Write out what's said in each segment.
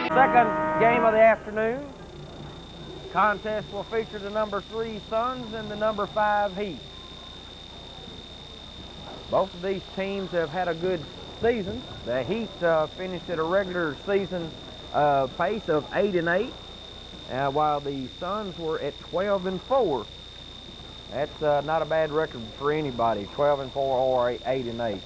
Second game of the afternoon. Contest will feature the number 3 Suns and the number 5 Heat. Both of these teams have had a good season. The Heat finished at a regular season pace of 8-8, while the Suns were at 12-4. That's not a bad record for anybody, 12-4 or 8-8.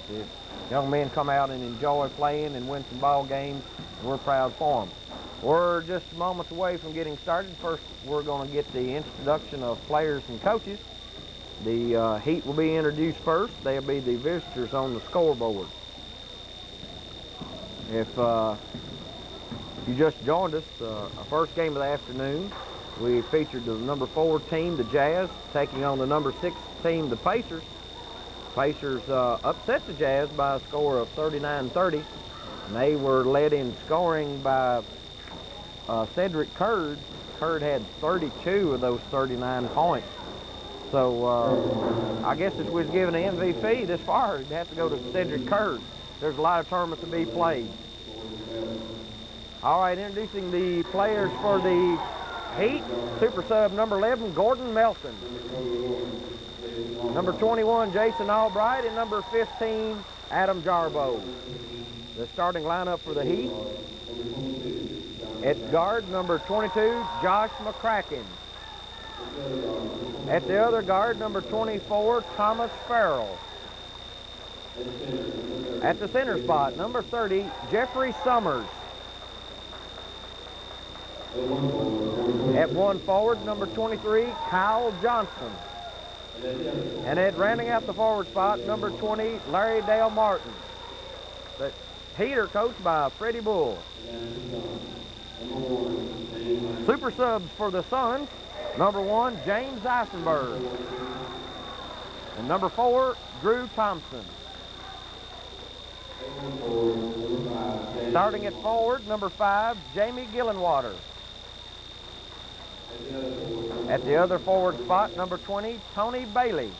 Young men come out and enjoy playing and win some ball games, and we're proud for them. We're just moments away from getting started. First, we're going to get the introduction of players and coaches. The Heat will be introduced first. They'll be the visitors on the scoreboard. If you just joined us, our first game of the afternoon, we featured the number 4 team, the Jazz, taking on the number 6 team, the Pacers. Pacers upset the Jazz by a score of 39-30, and they were led in scoring by Cedric Curd. Curd had 32 of those 39 points. So I guess if we was given an MVP this far, it'd have to go to Cedric Curd. There's a lot of tournaments to be played. All right, introducing the players for the Heat. Super sub number 11, Gordon Melton. Number 21, Jason Albright, and number 15, Adam Jarbo. The starting lineup for the Heat. At guard, number 22, Josh McCracken. At the other guard, number 24, Thomas Farrell. At the center spot, number 30, Jeffrey Summers. At one forward, number 23, Kyle Johnson. And at rounding out the forward spot, number 20, Larry Dale Martin. The Heat are coached by Freddie Bull. Super subs for the Suns, number 1, James Eisenberg. And number 4, Drew Thompson. Starting at forward, number 5, Jamie Gillenwater. At the other forward spot, number 20, Tony Bailey.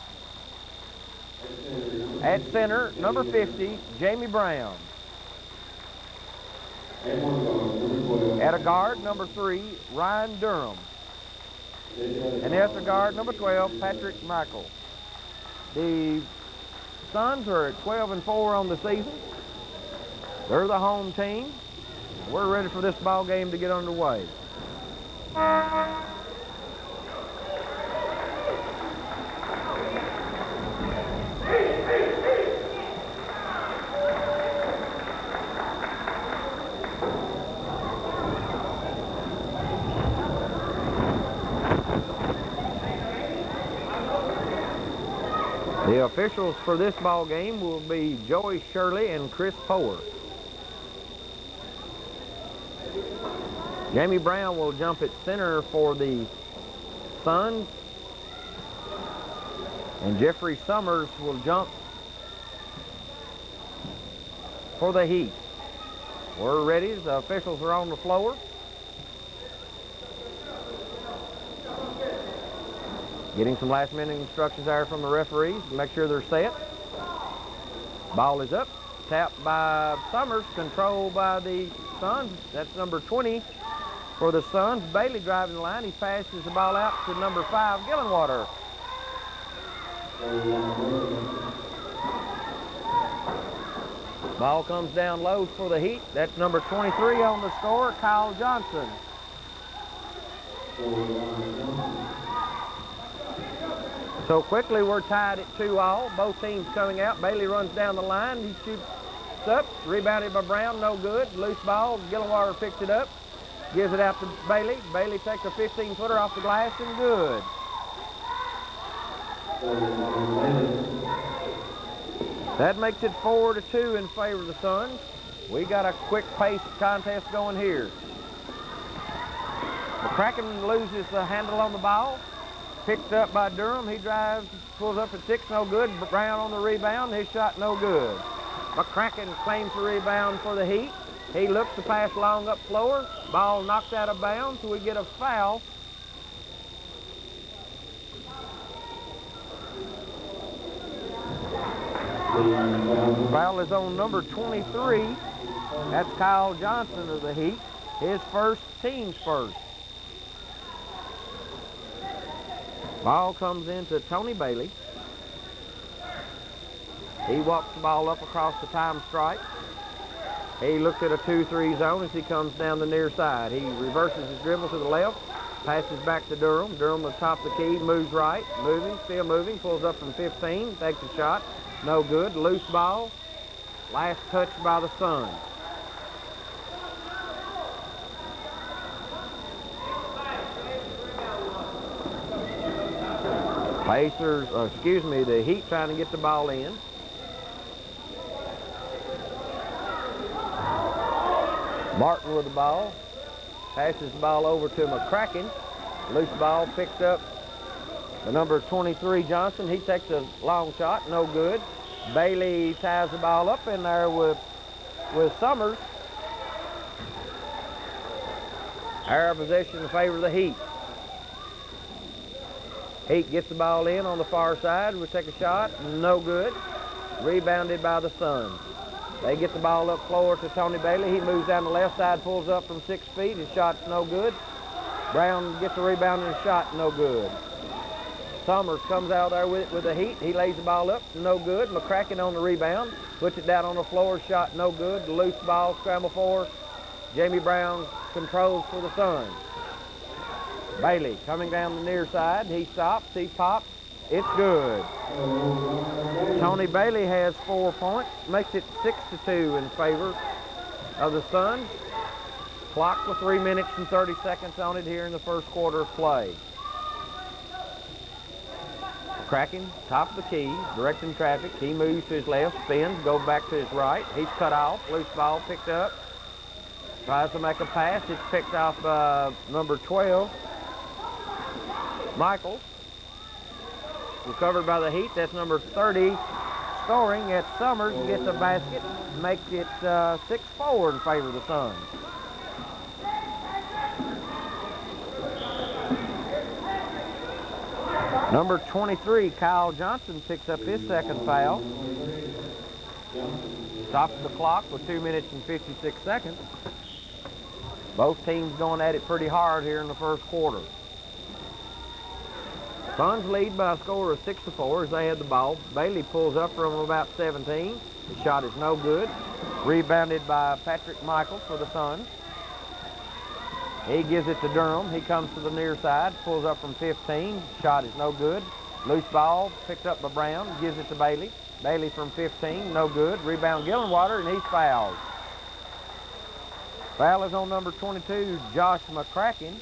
At center, number 50, Jamie Brown. At a guard, number 3, Ryan Durham. And at the guard, number 12, Patrick Michael. The Suns are at 12-4 on the season. They're the home team. We're ready for this ball game to get underway. The officials for this ball game will be Joey Shirley and Chris Power. Jamie Brown will jump at center for the Suns, and Jeffrey Summers will jump for the Heat. We're ready. The officials are on the floor. Getting some last-minute instructions there from the referees to make sure they're set. Ball is up. Tapped by Summers, controlled by the Suns. That's number 20 for the Suns. Bailey driving the line. He passes the ball out to number 5, Gillenwater. Ball comes down low for the Heat. That's number 23 on the score, Kyle Johnson. So quickly we're tied at 2-all. Both teams coming out. Bailey runs down the line. He shoots up. Rebounded by Brown. No good. Loose ball. Gillenwater picks it up. Gives it out to Bailey. Bailey takes a 15-footer off the glass and good. That makes it 4-2 in favor of the Suns. We got a quick pace contest going here. McCracken loses the handle on the ball. Picked up by Durham. He drives, pulls up at 6, no good. Brown on the rebound. His shot no good. McCracken claims the rebound for the Heat. He looks to pass long up floor. Ball knocked out of bounds, so we get a foul. Foul is on number 23. That's Kyle Johnson of the Heat. his first, team's first. Ball comes into Tony Bailey. He walks the ball up across the time stripe. He looked at a 2-3 zone as he comes down the near side. He reverses his dribble to the left, passes back to Durham. Durham at the top of the key, moves right, moving, still moving, pulls up from 15, takes a shot, no good, loose ball. Last touch by the Suns. The Heat trying to get the ball in. Martin with the ball. Passes the ball over to McCracken. Loose ball picked up the number 23, Johnson. He takes a long shot, no good. Bailey ties the ball up in there with Summers. Our possession in favor of the Heat. Heat gets the ball in on the far side. We'll take a shot, no good. Rebounded by the Suns. They get the ball up floor to Tony Bailey. He moves down the left side, pulls up from 6 feet. His shot's no good. Brown gets the rebound and his shot, no good. Summers comes out there with the Heat. He lays the ball up, no good. McCracken on the rebound, puts it down on the floor, shot no good. Loose ball, scramble for. Jamie Brown controls for the Suns. Bailey coming down the near side. He stops, he pops. It's good. Tony Bailey has 4 points, makes it 6-2 in favor of the Suns. Clock with 3 minutes and 30 seconds on it here in the first quarter of play. Cracking, top of the key, directing traffic. He moves to his left, spins, goes back to his right. He's cut off, loose ball picked up. Tries to make a pass. It's picked off by number 12, Michaels. Recovered by the Heat. That's number 30 scoring at Summers. Gets a basket. Makes it 6-4 in favor of the Suns. Number 23, Kyle Johnson, picks up his second foul. Stops the clock with 2 minutes and 56 seconds. Both teams going at it pretty hard here in the first quarter. Suns lead by a score of 6-4 as they had the ball. Bailey pulls up from about 17. The shot is no good. Rebounded by Patrick Michaels for the Suns. He gives it to Durham. He comes to the near side, pulls up from 15. Shot is no good. Loose ball picked up by Brown. Gives it to Bailey. Bailey from 15, no good. Rebound Gillenwater, and he's fouled. Foul is on number 22, Josh McCracken.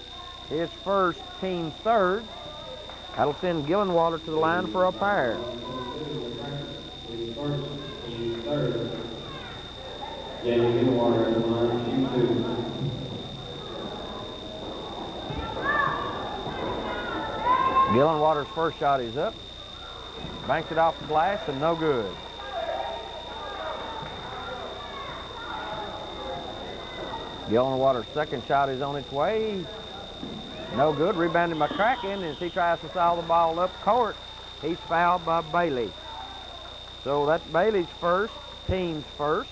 His first, team's third. That'll send Gillenwater to the line for a pair. Gillenwater's first shot is up. Banks it off the glass and no good. Gillenwater's second shot is on its way. No good. Rebounded by McCracken as he tries to sail the ball up court. He's fouled by Bailey. So that's Bailey's first, team's first.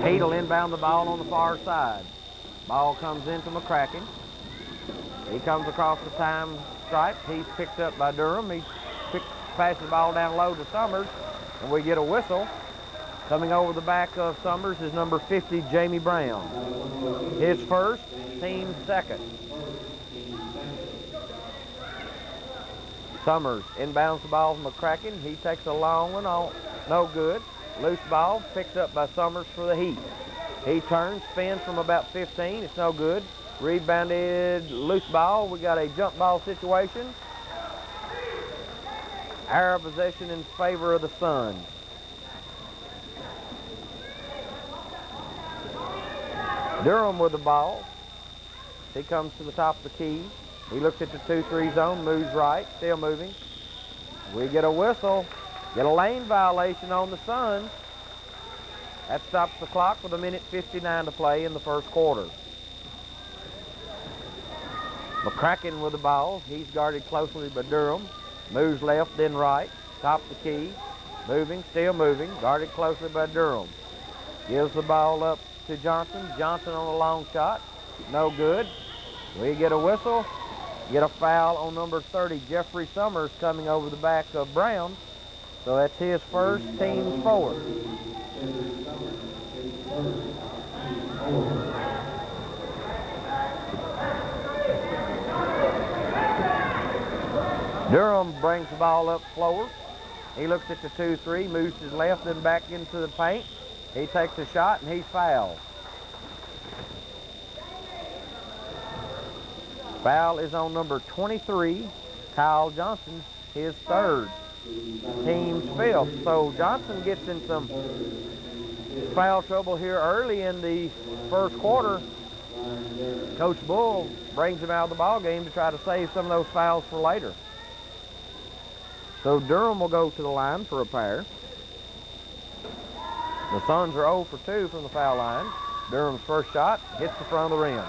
Heat'll inbound the ball on the far side. Ball comes into McCracken. He comes across the time stripe. He's picked up by Durham. He passes the ball down low to Summers, and we get a whistle. Coming over the back of Summers is number 50, Jamie Brown. His first, team's second. Summers inbounds the ball from McCracken. He takes a long one on, no good. Loose ball picked up by Summers for the Heat. He turns, spins from about 15. It's no good. Rebounded, loose ball. We got a jump ball situation. Our possession in favor of the Suns. Durham with the ball. He comes to the top of the key. He looks at the 2-3 zone, moves right, still moving. We get a whistle. Get a lane violation on the Suns. That stops the clock with 1:59 to play in the first quarter. McCracken with the ball. He's guarded closely by Durham. Moves left, then right. Top of the key. Moving, still moving, guarded closely by Durham. Gives the ball up to Johnson. Johnson on a long shot. No good. We get a whistle. Get a foul on number 30, Jeffrey Summers, coming over the back of Brown. So that's his first, team's fourth. Durham brings the ball up slower. He looks at the 2-3, moves his left and back into the paint. He takes a shot and he's fouled. Foul is on number 23, Kyle Johnson, his third, team's fifth. So Johnson gets in some foul trouble here early in the first quarter. Coach Bull brings him out of the ball game to try to save some of those fouls for later. So Durham will go to the line for a pair. The Suns are 0 for 2 from the foul line. Durham's first shot hits the front of the rim.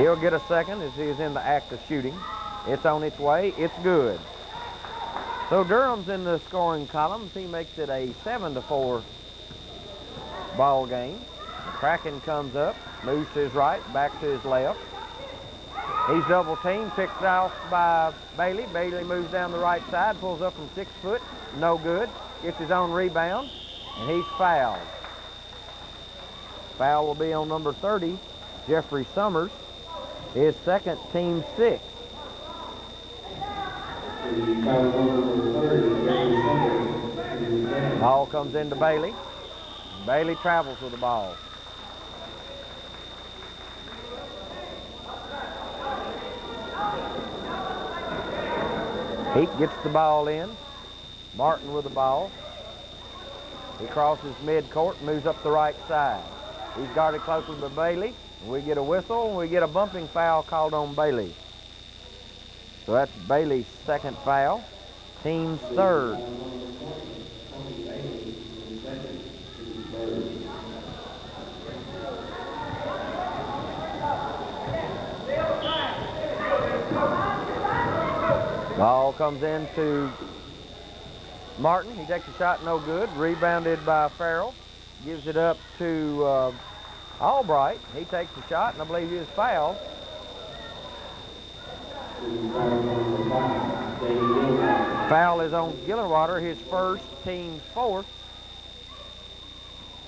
He'll get a second as he is in the act of shooting. It's on its way. It's good. So Durham's in the scoring columns. He makes it a 7-4 ball game. Kraken comes up, moves to his right, back to his left. He's double teamed, picked off by Bailey. Bailey moves down the right side, pulls up from 6 foot, no good. Gets his own rebound, and he's fouled. Foul will be on number 30, Jeffrey Summers, his second, team 6. Ball comes into Bailey. Bailey travels with the ball. Heat gets the ball in. Martin with the ball. He crosses midcourt, moves up the right side. He's guarded closely by Bailey. We get a whistle, and we get a bumping foul called on Bailey. So that's Bailey's second foul, team's third. Ball comes into Martin. He takes a shot, no good. Rebounded by Farrell. Gives it up to Albright. He takes the shot, and I believe he is fouled. Foul is on Gillenwater, his first, team's fourth.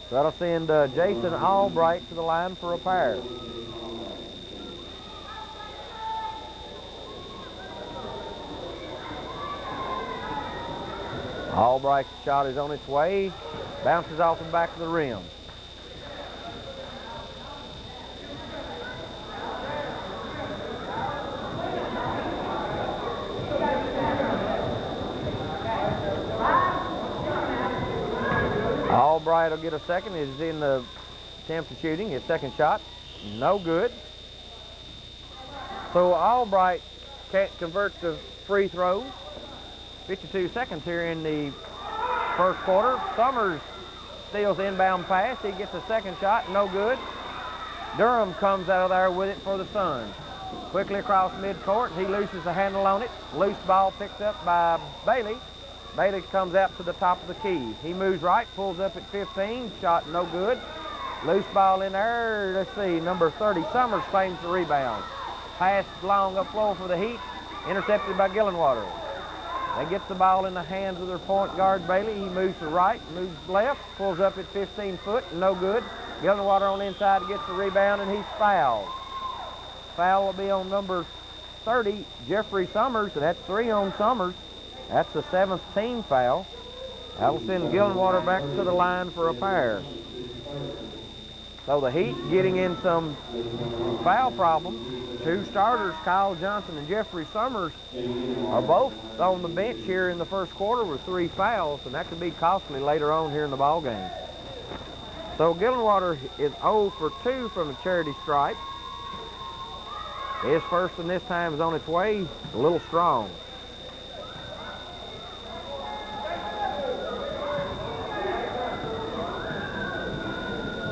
So that'll send Jason Albright to the line for a pair. Albright's shot is on its way. Bounces off the back of the rim. Albright will get a second. He's in the attempt of shooting. His second shot, no good. So Albright can't convert the free throws. 52 seconds here in the first quarter. Summers steals the inbound pass. He gets a second shot, no good. Durham comes out of there with it for the Suns. Quickly across midcourt. He loses the handle on it. Loose ball picked up by Bailey. Bailey comes out to the top of the key. He moves right, pulls up at 15. Shot no good. Loose ball in there. Let's see, number 30, Summers claims the rebound. Pass long up floor for the Heat. Intercepted by Gillenwater. They get the ball in the hands of their point guard, Bailey. He moves to right, moves left, pulls up at 15 foot, no good. Gillenwater on the inside gets the rebound, and he's fouled. Foul will be on number 30, Jeffrey Summers, and that's 3 on Summers. That's the 7th team foul. That'll send Gillenwater back to the line for a pair. So the Heat getting in some foul problems. 2 starters, Kyle Johnson and Jeffrey Summers, are both on the bench here in the first quarter with 3 fouls, and that could be costly later on here in the ball game. So Gillenwater is 0 for 2 from the charity stripe. His first one this time is on its way, a little strong.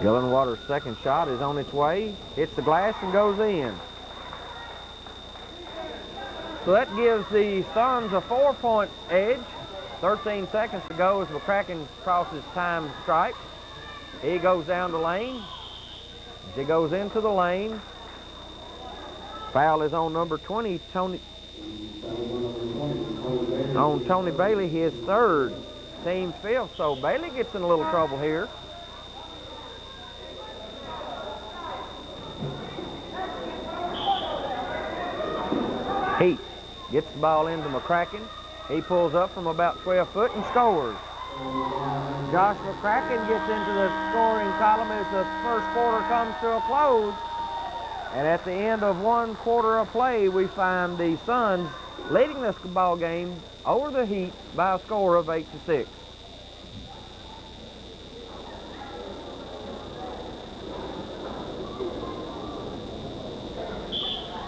Gillenwater's second shot is on its way, hits the glass and goes in. So that gives the Suns a 4-point edge. 13 seconds to go as McCracken crosses time stripe. He goes down the lane. As he goes into the lane, foul is on number 20, Tony Bailey, his third, team fifth. So Bailey gets in a little trouble here. Heat gets the ball into McCracken. He pulls up from about 12 foot and scores. Josh McCracken gets into the scoring column as the first quarter comes to a close. And at the end of 1 quarter of play, we find the Suns leading this ball game over the Heat by a score of 8-6.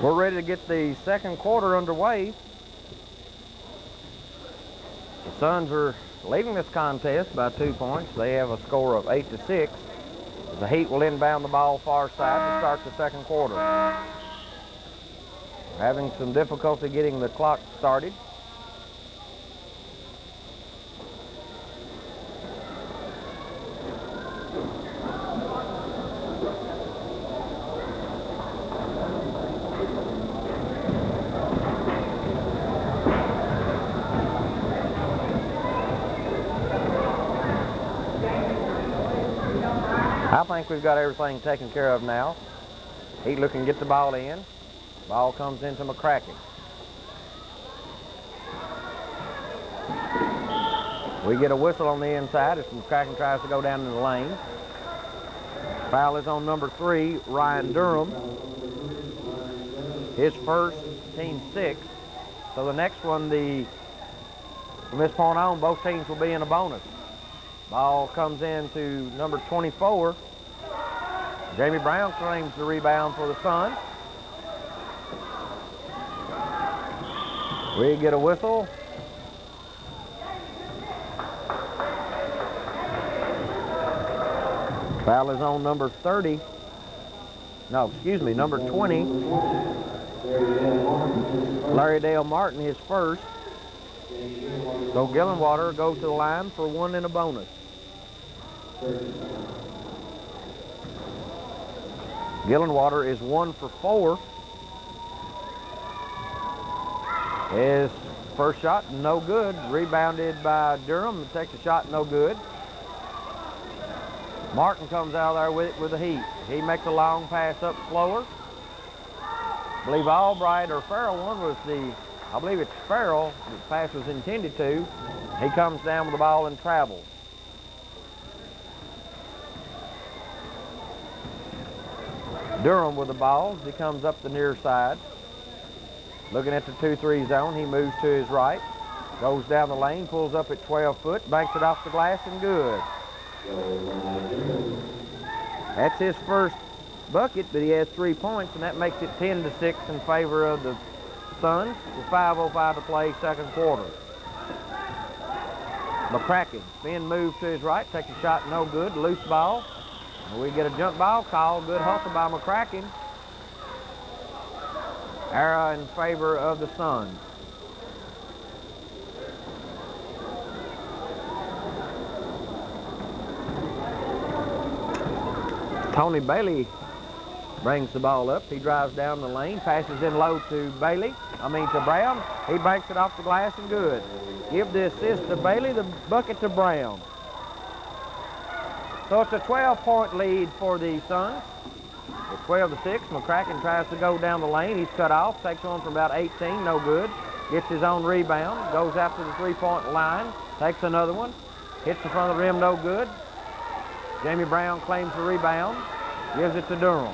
We're ready to get the second quarter underway. The Suns are leading this contest by 2 points. They have a score of 8-6. The Heat will inbound the ball far side to start the second quarter. Having some difficulty getting the clock started. I think we've got everything taken care of now. Heat looking to get the ball in. Ball comes into McCracken. We get a whistle on the inside as McCracken tries to go down in the lane. Foul is on number 3, Ryan Durham. His first, team 6. So the next one, from this point on, both teams will be in a bonus. Ball comes in to number 24. Jamie Brown claims the rebound for the Suns. We get a whistle. Foul is on number 30. No, excuse me, number 20. Larry Dale Martin, his first. So Gillenwater goes to the line for 1 and a bonus. Gillenwater is 1 for 4. His first shot, no good. Rebounded by Durham. Takes a shot, no good. Martin comes out there with it with the Heat. He makes a long pass up slower. I believe Albright or Farrell, I believe it's Farrell, the pass was intended to. He comes down with the ball and travels. Durham with the ball. He comes up the near side. Looking at the 2-3 zone, he moves to his right. Goes down the lane, pulls up at 12 foot, banks it off the glass and good. That's his first bucket, but he has 3 points, and that makes it 10-6 in favor of the Suns with 5:05 to play, second quarter. McCracken, spin move to his right, takes a shot, no good, loose ball. We get a jump ball call, good hustle by McCracken. Error in favor of the Suns. Tony Bailey brings the ball up. He drives down the lane, passes in low to Brown. He banks it off the glass and good. Give the assist to Bailey, the bucket to Brown. So it's a 12-point lead for the Suns. It's 12-6. McCracken tries to go down the lane. He's cut off, takes one from about 18, no good. Gets his own rebound, goes after the three-point line, takes another one, hits the front of the rim, no good. Jamie Brown claims the rebound, gives it to Durham.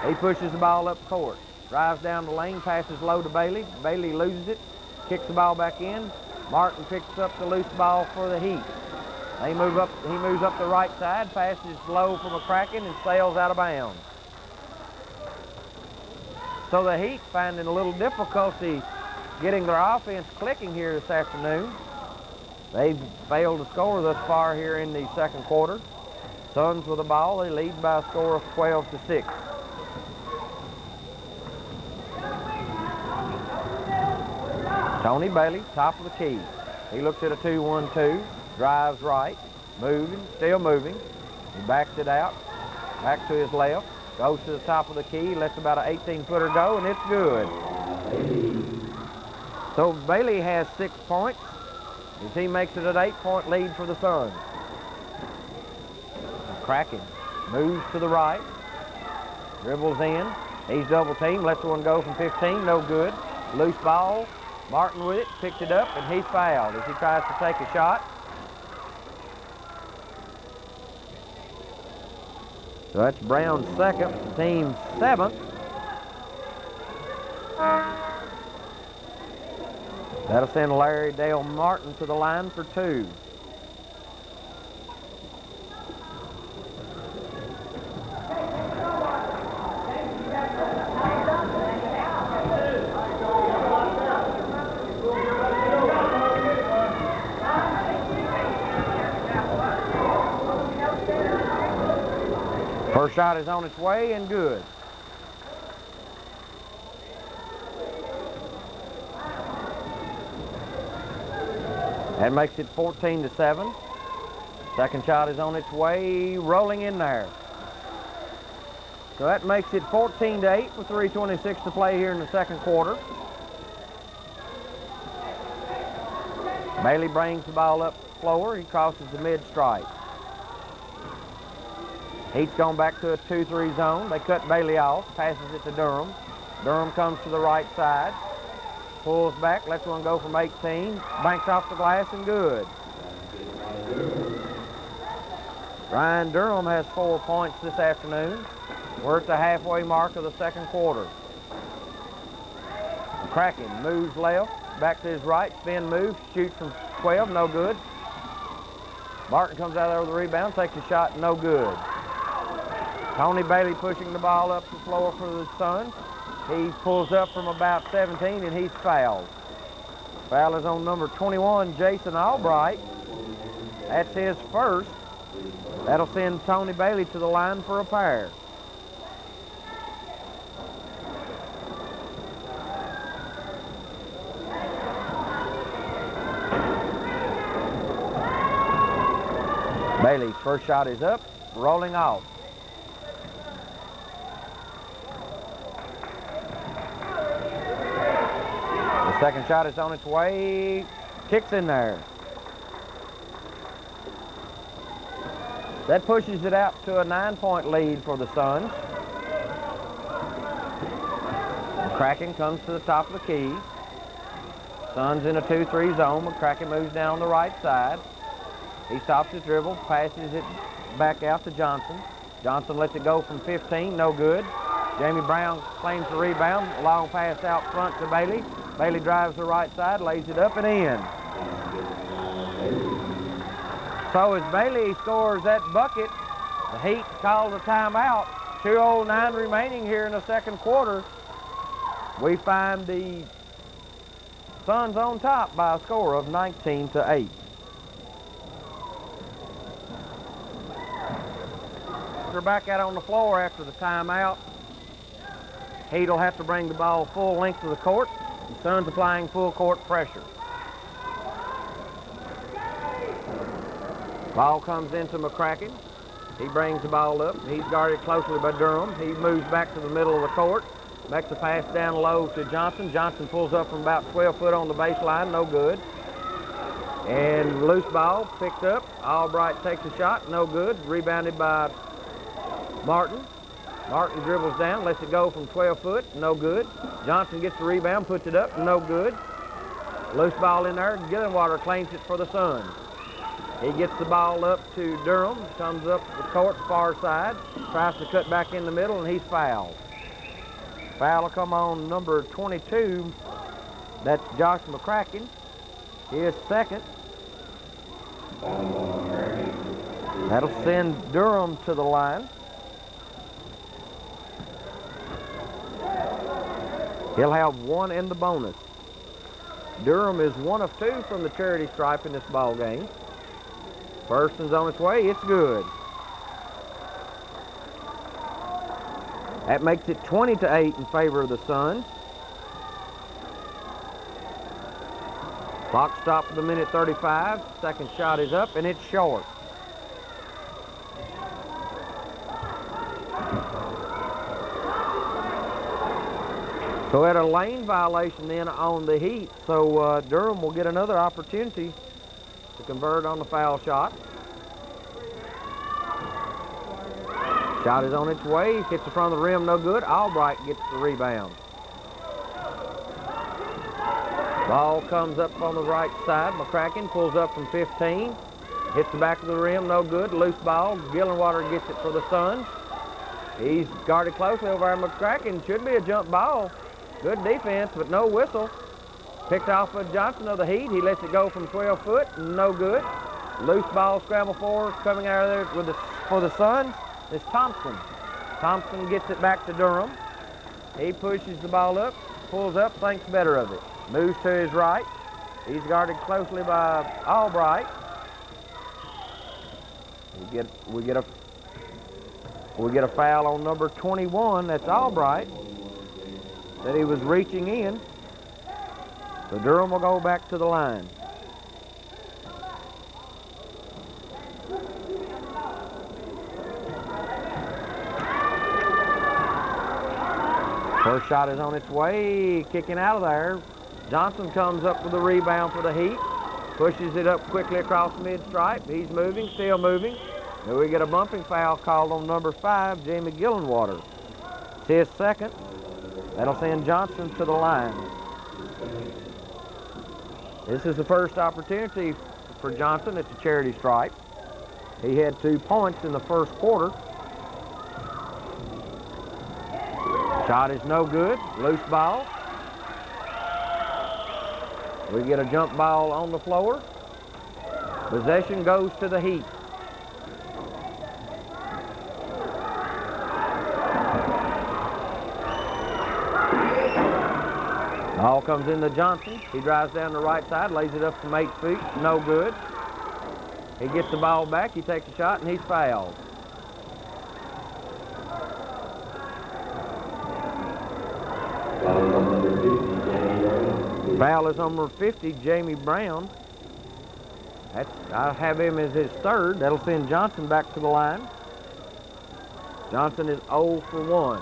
He pushes the ball up court, drives down the lane, passes low to Bailey. Bailey loses it, kicks the ball back in. Martin picks up the loose ball for the Heat. He moves up the right side, passes low for McCracken and sails out of bounds. So the Heat finding a little difficulty getting their offense clicking here this afternoon. They've failed to score thus far here in the second quarter. Suns with the ball, they lead by a score of 12-6. Tony Bailey, top of the key. He looks at a 2-1-2, drives right, moving, still moving. He backs it out, back to his left, goes to the top of the key, lets about an 18-footer go, and it's good. So Bailey has 6 points as he makes it an 8-point lead for the Suns. Cracking, moves to the right, dribbles in. He's double teamed, lets one go from 15, no good. Loose ball, Martin with it, picked it up, and he's fouled as he tries to take a shot. So that's Brown's second, team's 7th. That'll send Larry Dale Martin to the line for 2. First shot is on its way and good. That makes it 14-7. Second shot is on its way, rolling in there. So that makes it 14-8 with 3:26 to play here in the second quarter. Bailey brings the ball up the floor. He crosses the mid-stripe. Heat's gone back to a 2-3 zone. They cut Bailey off, passes it to Durham. Durham comes to the right side, pulls back, lets one go from 18, banks off the glass and good. Ryan Durham has 4 points this afternoon. We're at the halfway mark of the second quarter. Cracking, moves left, back to his right, spin move, shoots from 12, no good. Martin comes out there with the rebound, takes a shot, no good. Tony Bailey pushing the ball up the floor for the Suns. He pulls up from about 17 and he's fouled. Foul is on number 21, Jason Albright. That's his first. That'll send Tony Bailey to the line for a pair. Bailey's first shot is up, rolling off. The second shot is on its way, kicks in there. That pushes it out to a 9-point lead for the Suns. McCracken comes to the top of the key. Suns in a 2-3 zone. McCracken moves down the right side. He stops his dribble, passes it back out to Johnson. Johnson lets it go from 15, no good. Jamie Brown claims the rebound. Long pass out front to Bailey. Bailey drives the right side, lays it up and in. So as Bailey scores that bucket, the Heat called a timeout. 2:09 remaining here in the second quarter. We find the Suns on top by a score of 19-8. They're back out on the floor after the timeout. Heat will have to bring the ball full length of the court. The Suns applying full court pressure. Ball comes into McCracken. He brings the ball up. He's guarded closely by Durham. He moves back to the middle of the court. Makes the pass down low to Johnson. Johnson pulls up from about 12 foot on the baseline. No good. And loose ball picked up. Albright takes a shot. No good. Rebounded by Martin. Martin dribbles down, lets it go from 12 foot, no good. Johnson gets the rebound, puts it up, no good. Loose ball in there, Gillenwater claims it for the Suns. He gets the ball up to Durham, comes up the court far side, tries to cut back in the middle, and he's fouled. Foul will come on number 22, that's Josh McCracken, his second. That'll send Durham to the line. He'll have one in the bonus. Durham is 1 of 2 from the charity stripe in this ball game. First one's on its way, it's good. That makes it 20-8 in favor of the Suns. Clock stopped at the minute 35. Second shot is up, and it's short. So we had a lane violation then on the heat, so Durham will get another opportunity to convert on the foul shot. Shot is on its way, hits the front of the rim, no good. Albright gets the rebound. Ball comes up on the right side. McCracken pulls up from 15. Hits the back of the rim, no good. Loose ball. Gillenwater gets it for the Suns. He's guarded closely over there. McCracken. Should be a jump ball. Good defense, but no whistle. Picked off of Johnson of the Heat. He lets it go from 12 foot. No good. Loose ball, scramble forward. Coming out of there for the Suns is Thompson. Thompson gets it back to Durham. He pushes the ball up, pulls up, thinks better of it. Moves to his right. He's guarded closely by Albright. We get a foul on number 21. That's Albright. That he was reaching in. So Durham will go back to the line. First shot is on its way, kicking out of there. Johnson comes up with the rebound for the Heat. Pushes it up quickly across mid-stripe. He's moving, still moving. And we get a bumping foul called on number 5, Jamie Gillenwater. It's his second. That'll send Johnson to the line. This is the first opportunity for Johnson at the charity stripe. He had 2 points in the first quarter. Shot is no good. Loose ball. We get a jump ball on the floor. Possession goes to the Heat. Ball comes into Johnson. He drives down the right side, lays it up from 8 feet. No good. He gets the ball back. He takes a shot, and he's fouled. Foul is number 50, Jamie Brown. I have him as his third. That'll send Johnson back to the line. Johnson is 0 for 1.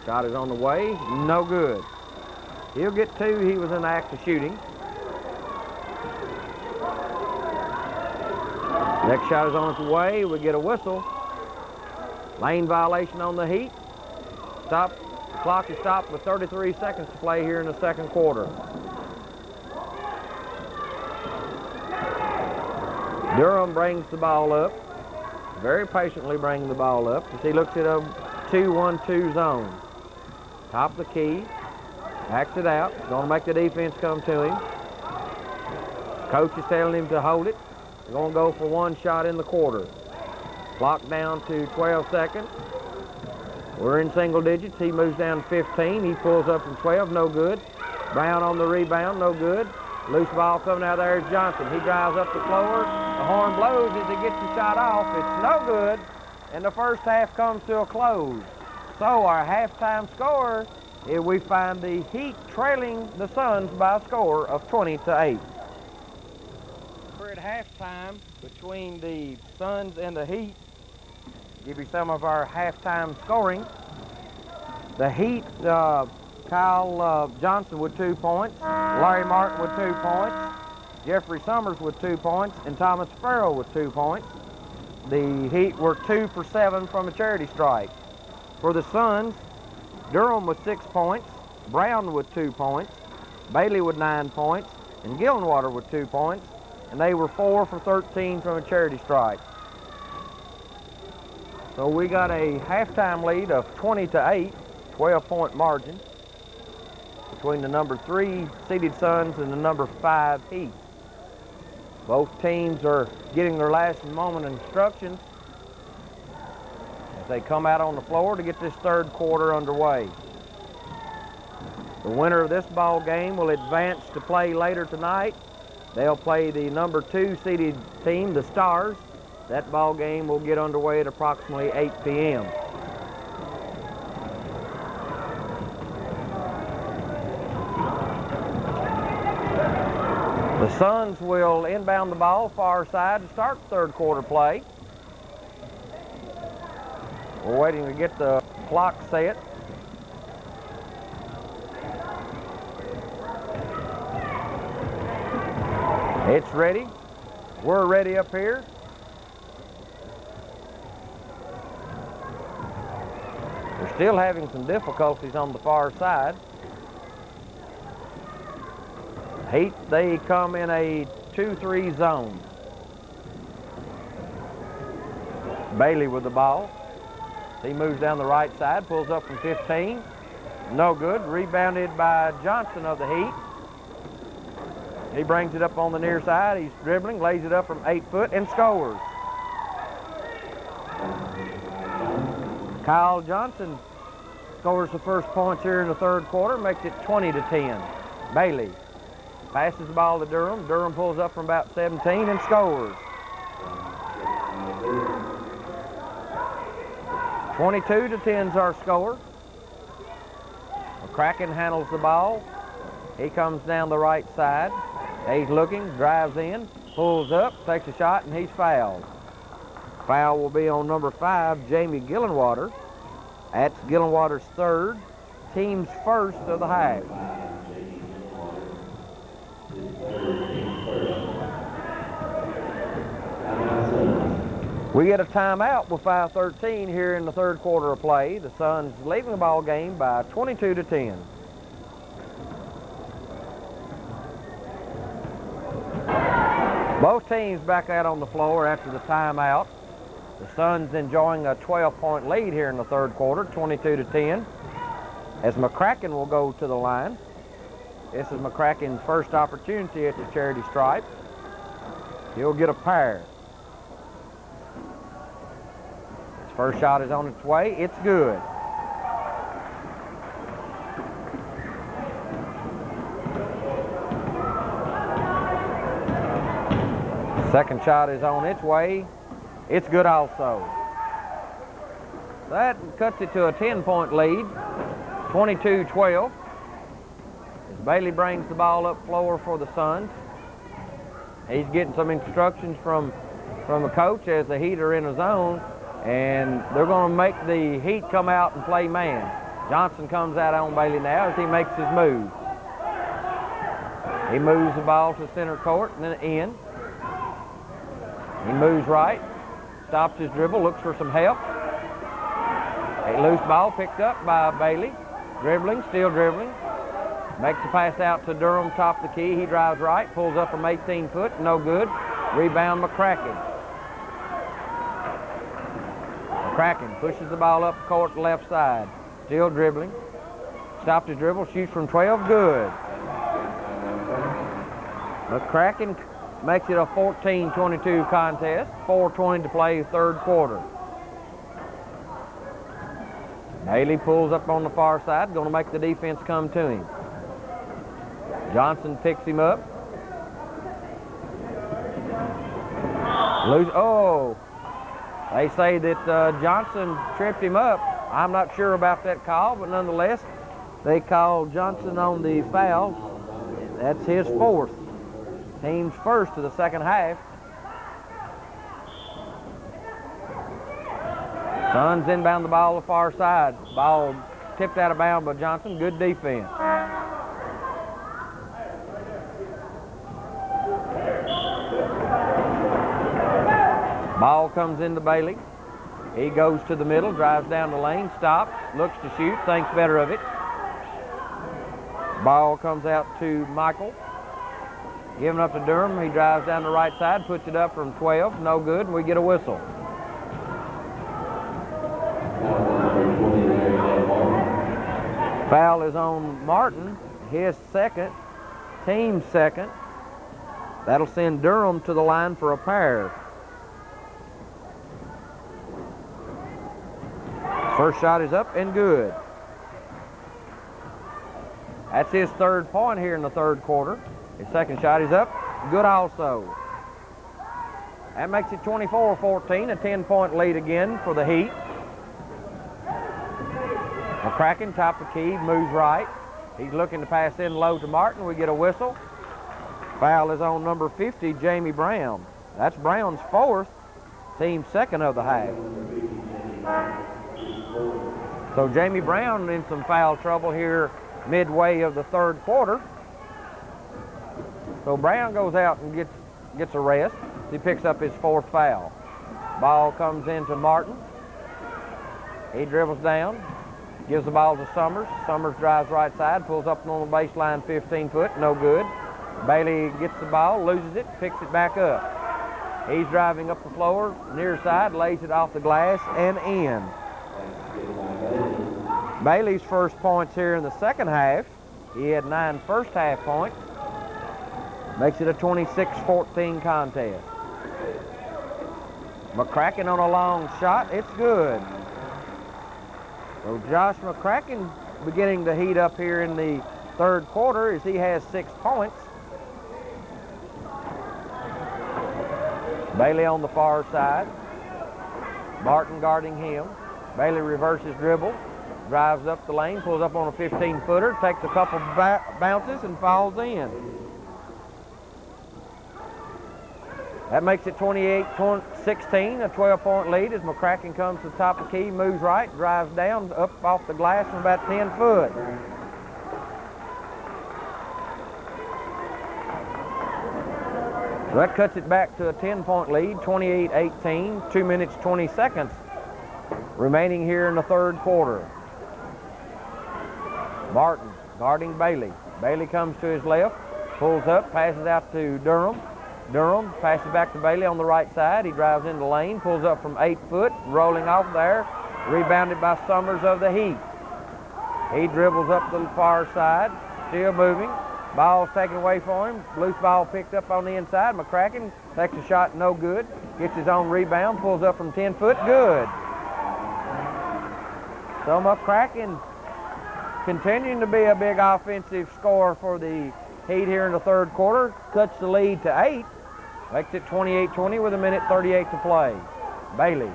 Shot is on the way. No good. He'll get 2. He was in the act of shooting. Next shot is on its way. We get a whistle. Lane violation on the Heat. Stop. The clock is stopped with 33 seconds to play here in the second quarter. Durham brings the ball up. Very patiently brings the ball up as he looks at a 2-1-2 zone. Top of the key. Backs it out. Going to make the defense come to him. Coach is telling him to hold it. They're going to go for 1 shot in the quarter. Clock down to 12 seconds. We're in single digits. He moves down to 15. He pulls up from 12. No good. Brown on the rebound. No good. Loose ball coming out there is Johnson. He drives up the floor. The horn blows as he gets the shot off. It's no good. And the first half comes to a close. So our halftime score is we find the Heat trailing the Suns by a score of 20-8. We're at halftime between the Suns and the Heat. Give you some of our halftime scoring. The Heat, Kyle Johnson with 2 points, Larry Martin with 2 points, Jeffrey Summers with 2 points, and Thomas Farrell with 2 points. The Heat were 2 for 7 from a charity strike. For the Suns, Durham with 6 points, Brown with 2 points, Bailey with 9 points, and Gillenwater with 2 points, and they were 4 for 13 from a charity strike. So we got a halftime lead of 20-8, 12-point margin between the number 3 seeded Suns and the number 5 Heat. Both teams are getting their last moment instructions as they come out on the floor to get this third quarter underway. The winner of this ball game will advance to play later tonight. They'll play the number 2 seeded team, the Stars. That ball game will get underway at approximately 8 p.m. The The Suns will inbound the ball far side to start the third quarter play. We're waiting to get the clock set. It's ready. We're ready up here. We're still having some difficulties on the far side. Heat, they come in a 2-3 zone. Bailey with the ball. He moves down the right side, pulls up from 15. No good. Rebounded by Johnson of the Heat. He brings it up on the near side. He's dribbling, lays it up from 8 foot, and scores. Kyle Johnson scores the first points here in the third quarter, makes it 20-10. Bailey passes the ball to Durham. Durham pulls up from about 17 and scores. 22-10 is our score. McCracken handles the ball. He comes down the right side. He's looking, drives in, pulls up, takes a shot, and he's fouled. Foul will be on number 5, Jamie Gillenwater. That's Gillenwater's third, team's first of the half. We get a timeout with 5:13 here in the third quarter of play. The Suns leading the ball game by 22-10. Both teams back out on the floor after the timeout. The Suns enjoying a 12-point lead here in the third quarter, 22-10. As McCracken will go to the line. This is McCracken's first opportunity at the charity stripe. He'll get a pair. His first shot is on its way. It's good. Second shot is on its way. It's good also. That cuts it to a 10-point lead, 22-12. As Bailey brings the ball up floor for the Suns. He's getting some instructions from the coach as the Heat are in a zone, and they're going to make the Heat come out and play man. Johnson comes out on Bailey now as he makes his move. He moves the ball to center court and then in. He moves right, stops his dribble, looks for some help. A loose ball picked up by Bailey. Dribbling, still dribbling. Makes the pass out to Durham, top of the key. He drives right, pulls up from 18 foot, no good. Rebound McCracken. McCracken pushes the ball up court left side. Still dribbling. Stopped his dribble, shoots from 12, good. McCracken makes it a 14-22 contest. 4:20 to play third quarter. Bailey pulls up on the far side, going to make the defense come to him. Johnson picks him up. Oh, they say that Johnson tripped him up. I'm not sure about that call, but nonetheless, they called Johnson on the foul. That's his fourth. Team's first of the second half. Suns inbound the ball to the far side. Ball tipped out of bounds by Johnson. Good defense. Ball comes into Bailey. He goes to the middle, drives down the lane, stops, looks to shoot, thinks better of it. Ball comes out to Michael. Giving up to Durham. He drives down the right side, puts it up from 12. No good, and we get a whistle. Foul is on Martin, his second, team's second. That'll send Durham to the line for a pair. First shot is up and good. That's his third point here in the third quarter. His second shot is up, good also. That makes it 24-14, a 10-point lead again for the Heat. McCracken, top of the key, moves right. He's looking to pass in low to Martin. We get a whistle. Foul is on number 50, Jamie Brown. That's Brown's fourth, team second of the half. So Jamie Brown in some foul trouble here midway of the third quarter. So Brown goes out and gets a rest. He picks up his fourth foul. Ball comes into Martin. He dribbles down, gives the ball to Summers. Summers drives right side, pulls up on the baseline 15 foot, no good. Bailey gets the ball, loses it, picks it back up. He's driving up the floor, near side, lays it off the glass and in. Bailey's first points here in the second half. He had 9 first half points. Makes it a 26-14 contest. McCracken on a long shot, it's good. So Josh McCracken beginning to heat up here in the third quarter as he has 6 points. Bailey on the far side. Martin guarding him. Bailey reverses dribble, drives up the lane, pulls up on a 15-footer, takes a couple bounces and falls in. That makes it 28-16, a 12-point lead as McCracken comes to the top of the key, moves right, drives down, up off the glass from about 10 foot. So that cuts it back to a 10-point lead, 28-18, 2 minutes, 20 seconds remaining here in the third quarter. Martin guarding Bailey. Bailey comes to his left, pulls up, passes out to Durham. Durham passes back to Bailey on the right side. He drives into the lane, pulls up from 8 foot, rolling off there, rebounded by Summers of the Heat. He dribbles up the far side, still moving. Ball's taken away from him. Loose ball picked up on the inside. McCracken takes a shot, no good. Gets his own rebound, pulls up from 10 foot, good. So McCracken continuing to be a big offensive scorer for the Heat here in the third quarter. Cuts the lead to 8. Makes it 28-20 with 1:38 to play. Bailey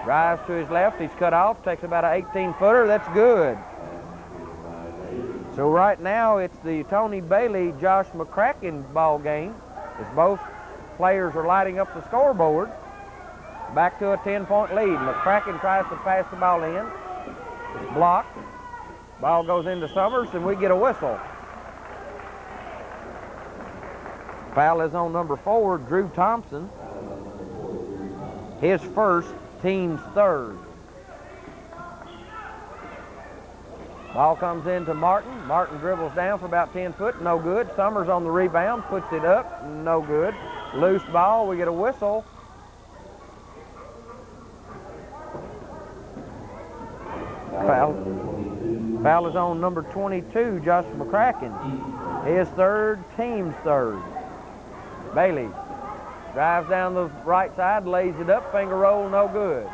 drives to his left. He's cut off. Takes about an 18-footer. That's good. So right now it's the Tony Bailey, Josh McCracken ball game as both players are lighting up the scoreboard. Back to a 10-point lead. McCracken tries to pass the ball in. It's blocked. Ball goes into Summers and we get a whistle. Foul is on number 4, Drew Thompson. His first, team's third. Ball comes into Martin. Martin dribbles down for about 10 foot, no good. Summers on the rebound, puts it up, no good. Loose ball, we get a whistle. Foul is on number 22, Josh McCracken. His third, team's third. Bailey drives down the right side, lays it up, finger roll, no good.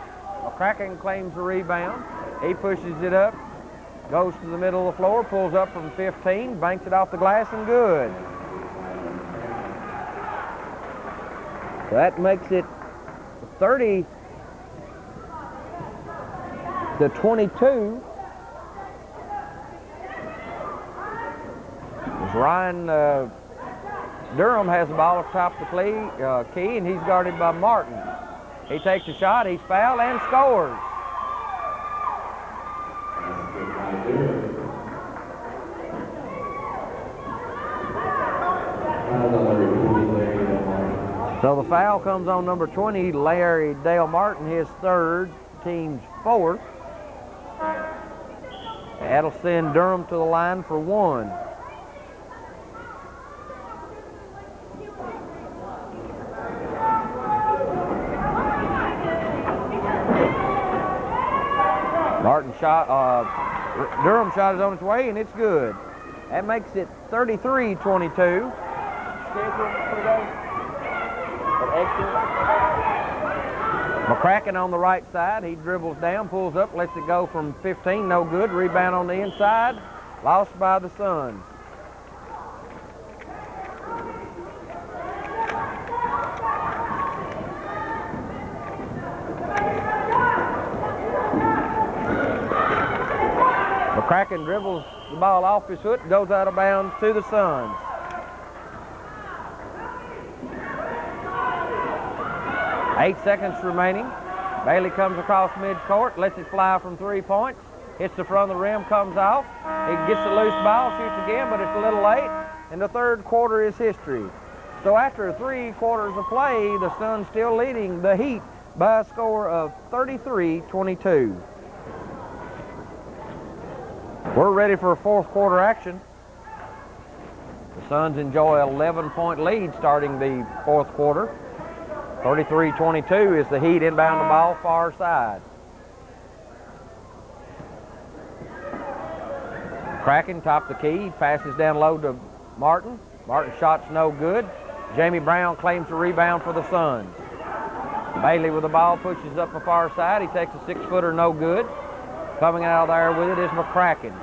McCracken claims the rebound. He pushes it up, goes to the middle of the floor, pulls up from 15, banks it off the glass and good. So that makes it 30-22. As Ryan Durham has the ball at the top of the key, and he's guarded by Martin. He takes a shot, he's fouled, and scores. So the foul comes on number 20, Larry Dale Martin, his third, team's fourth. That'll send Durham to the line for one. Durham shot is on its way, and it's good. That makes it 33-22. McCracken on the right side. He dribbles down, pulls up, lets it go from 15, no good. Rebound on the inside, lost by the Suns. McCracken dribbles the ball off his foot, goes out of bounds to the Suns. 8 seconds remaining. Bailey comes across midcourt, lets it fly from 3 points. Hits the front of the rim, comes off. He gets the loose ball, shoots again, but it's a little late. And the third quarter is history. So after 3 quarters of play, the Suns still leading the Heat by a score of 33-22. We're ready for fourth quarter action. The Suns enjoy an 11-point lead starting the fourth quarter. 33-22 is the Heat inbound the ball far side. Kraken top the key, passes down low to Martin. Martin's shot's no good. Jamie Brown claims the rebound for the Suns. Bailey with the ball pushes up the far side. He takes a 6-footer, no good. Coming out of there with it is McCracken.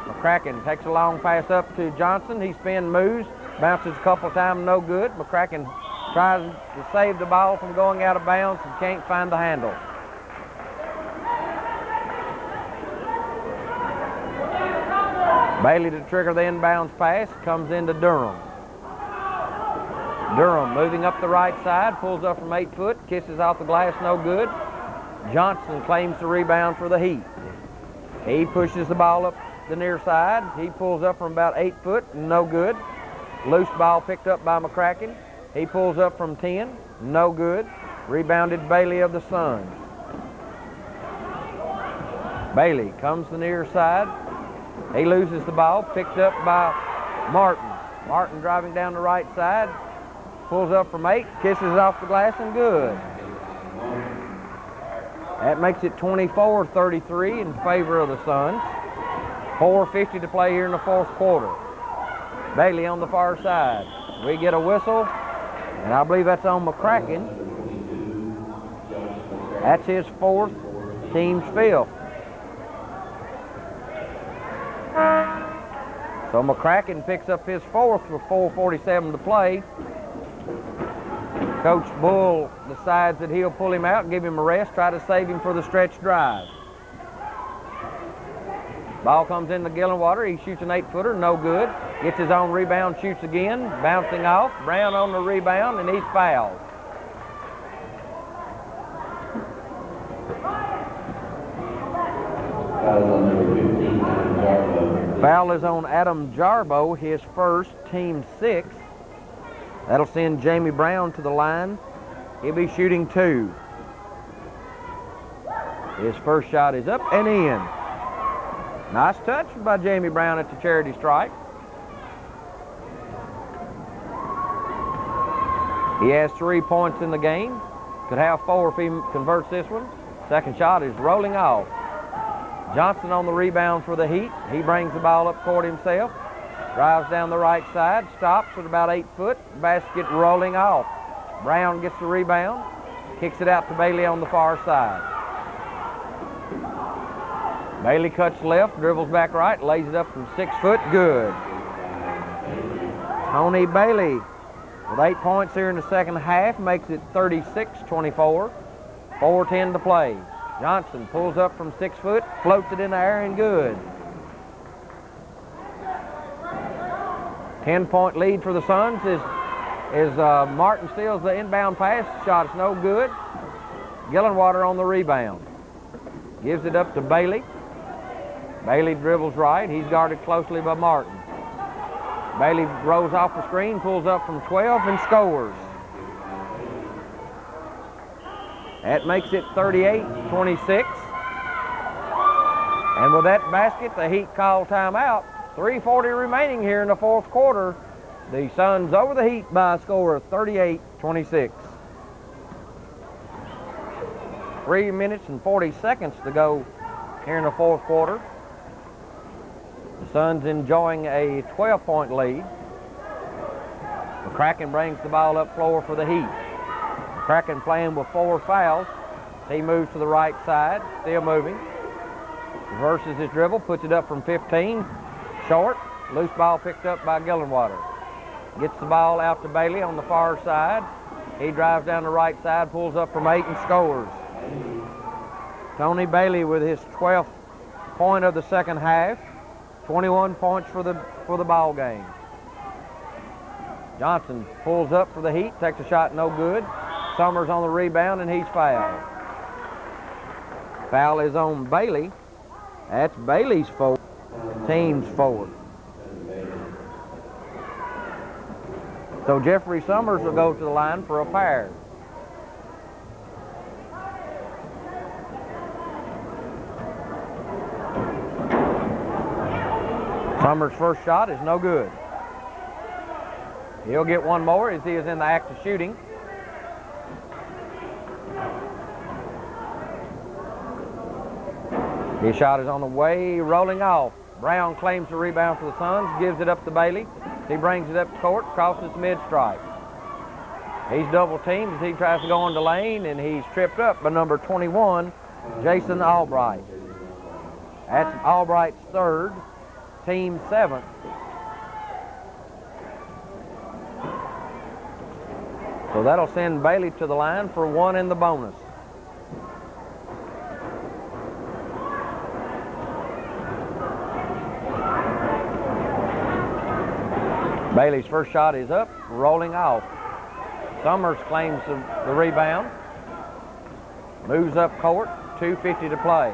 McCracken takes a long pass up to Johnson. He spin moves, bounces a couple times, no good. McCracken tries to save the ball from going out of bounds and can't find the handle. Bailey to trigger the inbounds pass, comes into Durham. Durham moving up the right side, pulls up from 8 foot, kisses off the glass, no good. Johnson claims the rebound for the Heat. He pushes the ball up the near side. He pulls up from about 8 foot, no good. Loose ball picked up by McCracken. He pulls up from 10, no good. Rebounded Bailey of the Suns. Bailey comes to the near side. He loses the ball, picked up by Martin. Martin driving down the right side, pulls up from 8, kisses off the glass, and good. That makes it 24-33 in favor of the Suns. 4:50 to play here in the fourth quarter. Bailey on the far side. We get a whistle, and I believe that's on McCracken. That's his fourth, team's fifth. So McCracken picks up his fourth with 4:47 to play. Coach Bull decides that he'll pull him out and give him a rest, try to save him for the stretch drive. Ball comes into Gillenwater. He shoots an 8-footer, no good. Gets his own rebound, shoots again, bouncing off. Brown on the rebound, and he's fouled. Foul is on Adam Jarbo, his first, team 6. That'll send Jamie Brown to the line. He'll be shooting 2. His first shot is up and in. Nice touch by Jamie Brown at the charity stripe. He has 3 points in the game. Could have 4 if he converts this one. Second shot is rolling off. Johnson on the rebound for the Heat. He brings the ball up court himself. Drives down the right side. Stops at about 8 foot. Basket rolling off. Brown gets the rebound. Kicks it out to Bailey on the far side. Bailey cuts left, dribbles back right, lays it up from 6 foot. Good. Tony Bailey with 8 points here in the second half makes it 36-24. 4:10 to play. Johnson pulls up from 6 foot, floats it in the air, and good. 10-point lead for the Suns as Martin steals the inbound pass. Shot is no good. Gillenwater on the rebound. Gives it up to Bailey. Bailey dribbles right. He's guarded closely by Martin. Bailey rolls off the screen, pulls up from 12, and scores. That makes it 38-26. And with that basket, the Heat call timeout. 3:40 remaining here in the fourth quarter. The Suns over the Heat by a score of 38-26. 3 minutes and 40 seconds to go here in the fourth quarter. The Suns enjoying a 12-point lead. McCracken brings the ball up floor for the Heat. McCracken playing with 4 fouls. He moves to the right side, still moving. Reverses his dribble, puts it up from 15. Short, loose ball picked up by Gillenwater. Gets the ball out to Bailey on the far side. He drives down the right side, pulls up from 8 and scores. Tony Bailey with his 12th point of the second half. 21 points for the ball game. Johnson pulls up for the Heat, takes a shot, no good. Summers on the rebound, and he's fouled. Foul is on Bailey. That's Bailey's fourth. Team's fourth. So Jeffrey Summers will go to the line for a pair. Summers' first shot is no good. He'll get one more as he is in the act of shooting. His shot is on the way, rolling off. Brown claims the rebound for the Suns, gives it up to Bailey. He brings it up to court, crosses mid-stripe. He's double teamed as he tries to go into lane, and he's tripped up by number 21, Jason Albright. That's Albright's third, team seventh. So that'll send Bailey to the line for one in the bonus. Bailey's first shot is up, rolling off. Summers claims the rebound. Moves up court, 2:50 to play.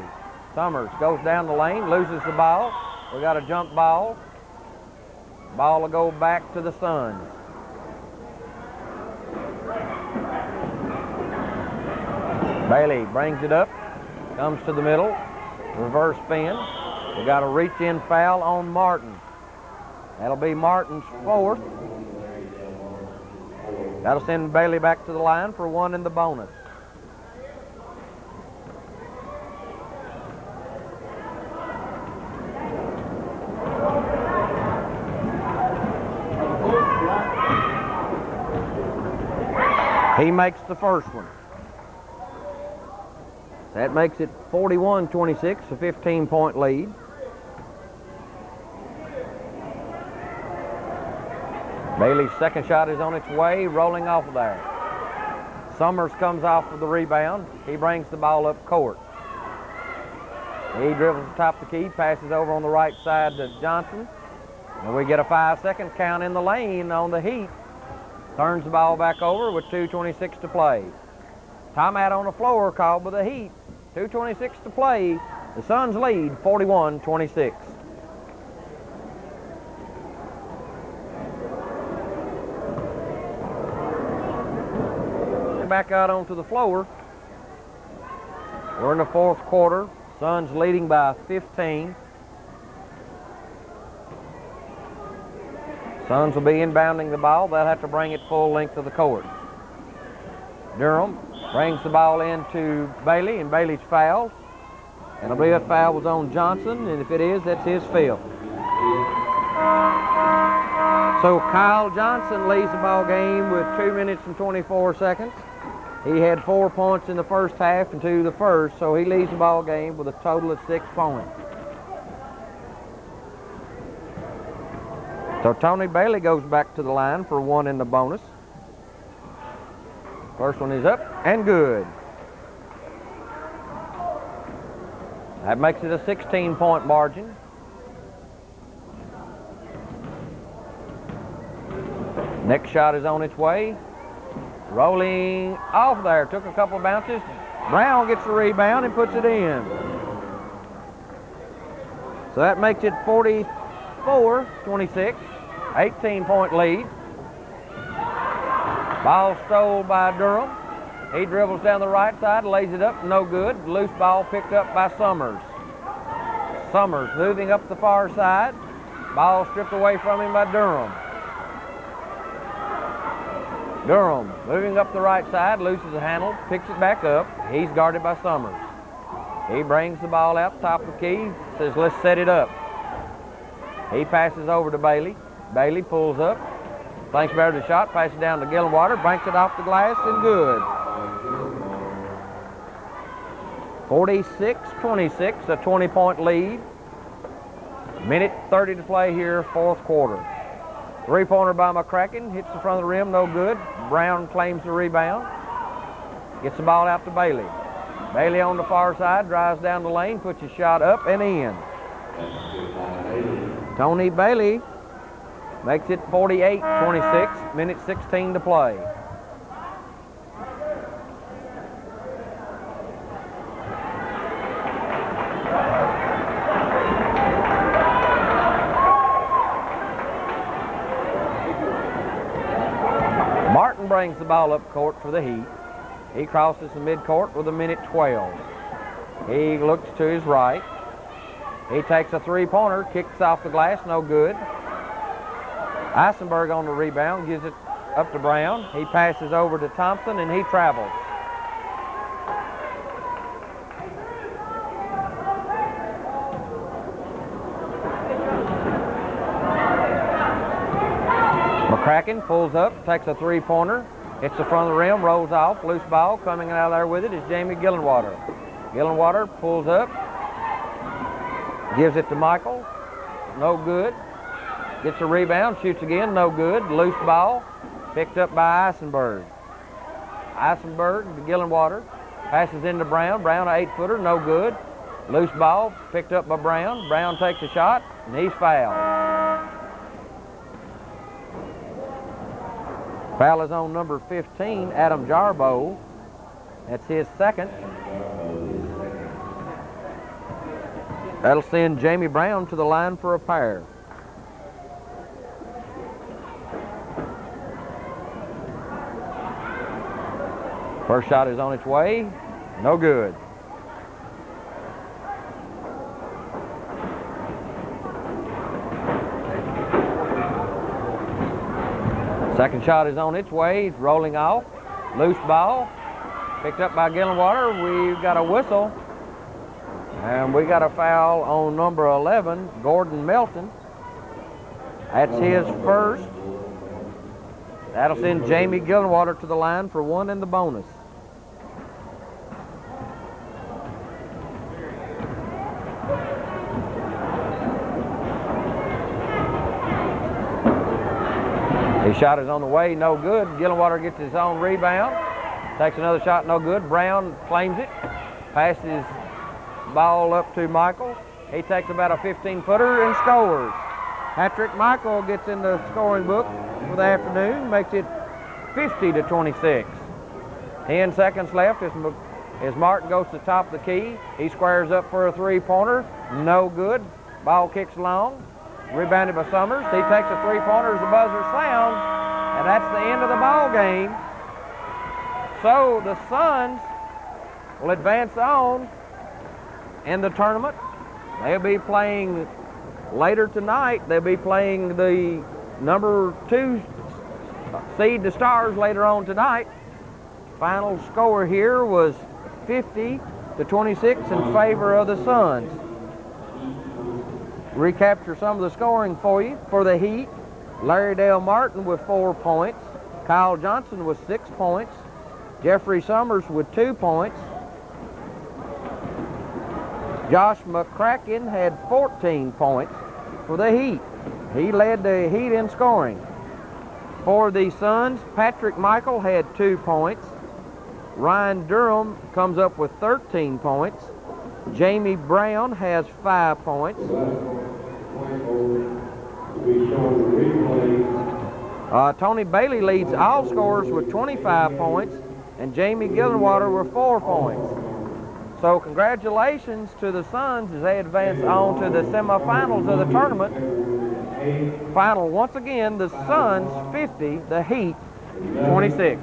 Summers goes down the lane, loses the ball. We got a jump ball. Ball will go back to the Suns. Bailey brings it up, comes to the middle, reverse spin. We got a reach-in foul on Martin. That'll be Martin's fourth. That'll send Bailey back to the line for one in the bonus. He makes the first one. That makes it 41-26, a 15-point lead. Bailey's second shot is on its way, rolling off of there. Summers comes off with the rebound. He brings the ball up court. He dribbles the top of the key, passes over on the right side to Johnson. And we get a 5-second count in the lane on the Heat. Turns the ball back over with 2:26 to play. Timeout on the floor called by the Heat. 2:26 to play. The Suns lead 41-26. Back out onto the floor. We're in the fourth quarter. Suns leading by 15. Suns will be inbounding the ball. They'll have to bring it full length of the court. Durham brings the ball into Bailey, and Bailey's fouled. And I believe that foul was on Johnson, and if it is, that's his field. So Kyle Johnson leads the ball game with 2 minutes and 24 seconds. He had 4 points in the first half and 2 the first, so he leads the ball game with a total of 6 points. So Tony Bailey goes back to the line for one in the bonus. First one is up and good. That makes it a 16-point margin. Next shot is on its way. Rolling off there, took a couple of bounces. Brown gets the rebound and puts it in. So that makes it 44-26, 18-point lead. Ball stole by Durham. He dribbles down the right side, lays it up, no good. Loose ball picked up by Summers. Summers moving up the far side. Ball stripped away from him by Durham. Durham moving up the right side, loses the handle, picks it back up. He's guarded by Summers. He brings the ball out top of the key, says let's set it up. He passes over to Bailey. Bailey pulls up, thinks better the shot, passes down to Gillenwater, banks it off the glass and good. 46-26, a 20-point lead. Minute 30 to play here, fourth quarter. Three-pointer by McCracken, hits the front of the rim, no good. Brown claims the rebound. Gets the ball out to Bailey. Bailey on the far side, drives down the lane, puts his shot up and in. Tony Bailey makes it 48-26, minute 16 to play. brings the ball up court for the Heat. He crosses the midcourt with 1:12. He looks to his right. He takes a three-pointer, kicks off the glass, no good. Eisenberg on the rebound, gives it up to Brown. He passes over to Thompson, and he travels. McCracken pulls up, takes a three-pointer, hits the front of the rim, rolls off, loose ball. Coming out of there with it is Jamie Gillenwater. Gillenwater pulls up, gives it to Michael, no good. Gets a rebound, shoots again, no good. Loose ball, picked up by Eisenberg. Eisenberg to Gillenwater, passes into Brown. Brown, an 8-footer, no good. Loose ball, picked up by Brown. Brown takes a shot, and he's fouled. Foul is on number 15, Adam Jarboe. That's his second. That'll send Jamie Brown to the line for a pair. First shot is on its way, no good. Second shot is on its way, it's rolling off. Loose ball, picked up by Gillenwater. We've got a whistle. And we got a foul on number 11, Gordon Melton. That's his first. That'll send Jamie Gillenwater to the line for one in the bonus. His shot is on the way, no good. Gillenwater gets his own rebound. Takes another shot, no good. Brown claims it. Passes ball up to Michael. He takes about a 15-footer and scores. Patrick Michael gets in the scoring book for the afternoon, makes it 50-26. 10 seconds left as Martin goes to the top of the key. He squares up for a three-pointer, no good. Ball kicks long, rebounded by Summers. He takes a three-pointer as the buzzer sounds, and that's the end of the ball game. So the Suns will advance on in the tournament. They'll be playing later tonight. They'll be playing the number 2 seed, the Stars, later on tonight. Final score here was 50-26 in favor of the Suns. Recapture some of the scoring for you. For the Heat, Larry Dale Martin with 4 points. Kyle Johnson with 6 points. Jeffrey Summers with 2 points. Josh McCracken had 14 points for the Heat. He led the Heat in scoring. For the Suns, Patrick Michael had 2 points. Ryan Durham comes up with 13 points. Jamie Brown has 5 points. Tony Bailey leads all scorers with 25 points, and Jamie Gillenwater with 4 points. So congratulations to the Suns as they advance on to the semifinals of the tournament. Final, once again, the Suns 50, the Heat 26.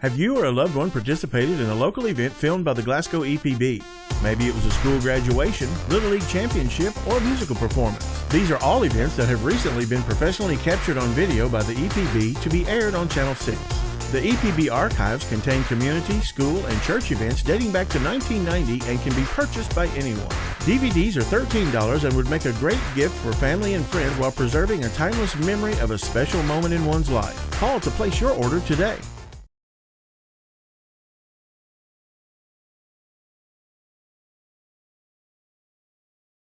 Have you or a loved one participated in a local event filmed by the Glasgow EPB? Maybe it was a school graduation, Little League championship, or a musical performance. These are all events that have recently been professionally captured on video by the EPB to be aired on Channel 6. The EPB archives contain community, school, and church events dating back to 1990 and can be purchased by anyone. DVDs are $13 and would make a great gift for family and friends while preserving a timeless memory of a special moment in one's life. Call to place your order today.